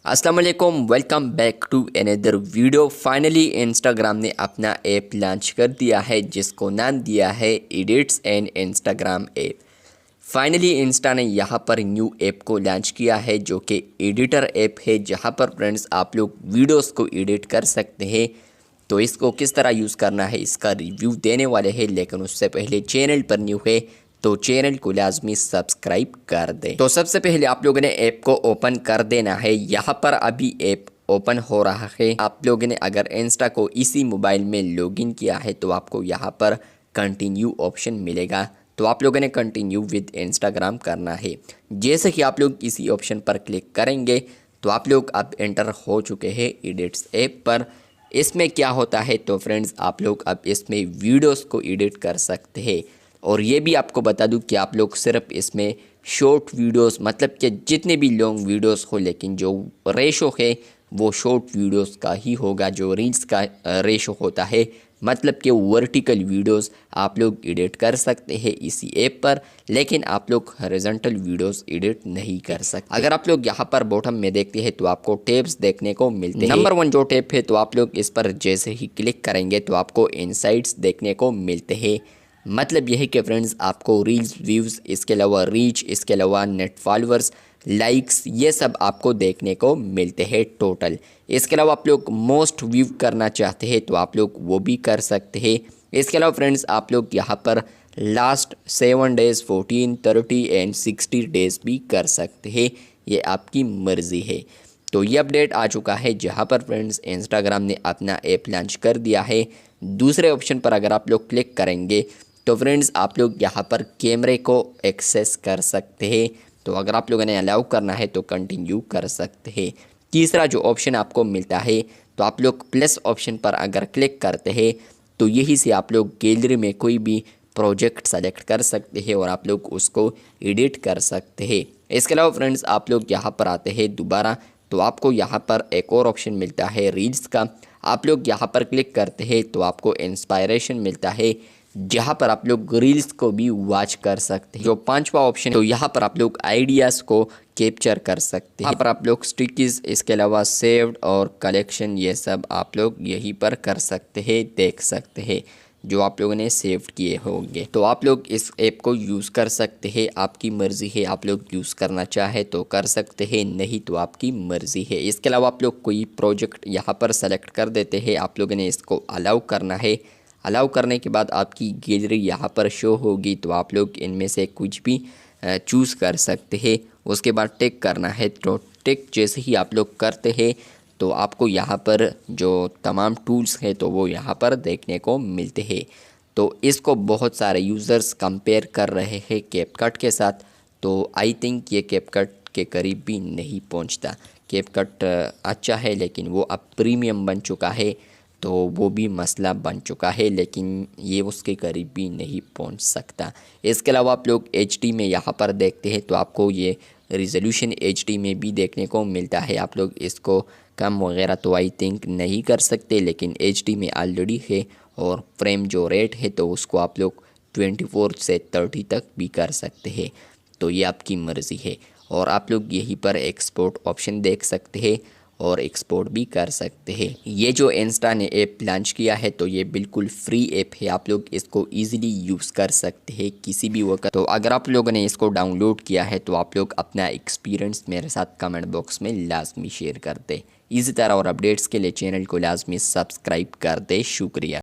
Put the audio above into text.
अस्सलाम वालेकुम, welcome back to another video. Finally Instagram ने अपना ऐप लॉन्च कर दिया है जिसको नाम दिया है edits and Instagram app. Finally Insta ने यहाँ पर न्यू ऐप को लॉन्च किया है जो कि एडिटर ऐप है, जहाँ पर फ्रेंड्स आप लोग वीडियोस को एडिट कर सकते हैं। तो इसको किस तरह यूज़ करना है इसका रिव्यू देने वाले हैं, लेकिन उससे पहले चैनल पर न्यू है तो चैनल को लाजमी सब्सक्राइब कर दें। तो सबसे पहले आप लोगों ने ऐप को ओपन कर देना है। यहाँ पर अभी ऐप ओपन हो रहा है। आप लोगों ने अगर इंस्टा को इसी मोबाइल में लॉगिन किया है तो आपको यहाँ पर कंटिन्यू ऑप्शन मिलेगा। तो आप लोगों ने कंटिन्यू विद इंस्टाग्राम करना है। जैसे कि आप लोग इसी ऑप्शन पर क्लिक करेंगे तो आप लोग अब एंटर हो चुके हैं एडिट्स ऐप पर। इसमें क्या होता है तो फ्रेंड्स आप लोग अब इसमें वीडियोस को एडिट कर सकते हैं। और ये भी आपको बता दूं कि आप लोग सिर्फ इसमें शॉर्ट वीडियोस, मतलब कि जितने भी लॉन्ग वीडियोस हो, लेकिन जो रेशो है वो शॉर्ट वीडियोस का ही होगा। जो रील्स का रेशो होता है, मतलब कि वर्टिकल वीडियोस आप लोग एडिट कर सकते हैं इसी ऐप पर, लेकिन आप लोग हॉरिजॉन्टल वीडियोस एडिट नहीं कर सकते। अगर आप लोग यहाँ पर बॉटम में देखते हैं तो आपको टैब्स देखने को मिलते हैं। नंबर 1 जो टैब है तो आप लोग इस पर जैसे ही क्लिक करेंगे तो आपको इनसाइट्स देखने को मिलते हैं। मतलब यह है कि फ्रेंड्स आपको रील्स, व्यूज़, इसके अलावा रीच, इसके अलावा नेट फॉलोअर्स, लाइक्स, ये सब आपको देखने को मिलते हैं टोटल। इसके अलावा आप लोग मोस्ट व्यू करना चाहते हैं तो आप लोग वो भी कर सकते हैं। इसके अलावा फ्रेंड्स आप लोग यहाँ पर लास्ट 7 डेज़, 14, 30 एंड 60 डेज़ भी कर सकते हैं। ये आपकी मर्ज़ी है। तो ये अपडेट आ चुका है जहाँ पर फ्रेंड्स इंस्टाग्राम ने अपना ऐप लॉन्च कर दिया है। दूसरे ऑप्शन पर अगर आप लोग क्लिक करेंगे तो फ्रेंड्स आप लोग यहाँ पर कैमरे को एक्सेस कर सकते हैं। तो अगर आप लोगों ने अलाउ करना है तो कंटिन्यू कर सकते हैं। तीसरा जो ऑप्शन आपको मिलता है तो आप लोग प्लस ऑप्शन पर अगर क्लिक करते हैं तो यही से आप लोग गैलरी में कोई भी प्रोजेक्ट सेलेक्ट कर सकते हैं और आप लोग उसको एडिट कर सकते हैं। इसके अलावा फ्रेंड्स आप लोग यहाँ पर आते हैं दोबारा तो आपको यहाँ पर एक और ऑप्शन मिलता है रील्स का। आप लोग यहाँ पर क्लिक करते हैं तो आपको इंस्पायरेशन मिलता है, जहाँ पर आप लोग रील्स को भी वॉच कर सकते हैं। जो 5वां ऑप्शन तो यहाँ पर आप लोग आइडियाज़ को कैप्चर कर सकते हैं। यहाँ पर आप लोग स्टिकीज, इसके अलावा सेव्ड और कलेक्शन, ये सब आप लोग यहीं पर कर सकते हैं, देख सकते हैं जो आप लोगों ने सेव किए होंगे। तो आप लोग इस ऐप को यूज़ कर सकते हैं, आपकी मर्ज़ी है। आप लोग यूज़ करना चाहे तो कर सकते हैं, नहीं तो आपकी मर्ज़ी है। इसके अलावा आप लोग कोई प्रोजेक्ट यहाँ पर सेलेक्ट कर देते हैं, आप लोगों ने इसको अलाउ करना है। अलाउ करने के बाद आपकी गैलरी यहाँ पर शो होगी तो आप लोग इनमें से कुछ भी चूज़ कर सकते हैं। उसके बाद टिक करना है। तो टिक जैसे ही आप लोग करते हैं तो आपको यहाँ पर जो तमाम टूल्स हैं तो वो यहाँ पर देखने को मिलते हैं। तो इसको बहुत सारे यूज़र्स कंपेयर कर रहे हैं कैपकट के साथ। तो आई थिंक ये कैपकट के करीब भी नहीं पहुँचता। कैपकट अच्छा है लेकिन वो अब प्रीमियम बन चुका है, तो वो भी मसला बन चुका है, लेकिन ये उसके करीब भी नहीं पहुंच सकता। इसके अलावा आप लोग HD में यहाँ पर देखते हैं तो आपको ये रिजोल्यूशन HD में भी देखने को मिलता है। आप लोग इसको कम वगैरह तो आई थिंक नहीं कर सकते, लेकिन HD में ऑलरेडी है। और फ्रेम जो रेट है तो उसको आप लोग 24 से 30 तक भी कर सकते हैं। तो ये आपकी मर्ज़ी है। और आप लोग यहीं पर एक्सपोर्ट ऑप्शन देख सकते हैं और एक्सपोर्ट भी कर सकते हैं। ये जो इंस्टा ने ऐप लॉन्च किया है तो ये बिल्कुल फ्री ऐप है। आप लोग इसको इजीली यूज़ कर सकते हैं किसी भी वक्त। तो अगर आप लोगों ने इसको डाउनलोड किया है तो आप लोग अपना एक्सपीरियंस मेरे साथ कमेंट बॉक्स में लाजमी शेयर कर दें। इसी तरह और अपडेट्स के लिए चैनल को लाजमी सब्सक्राइब कर दें। शुक्रिया।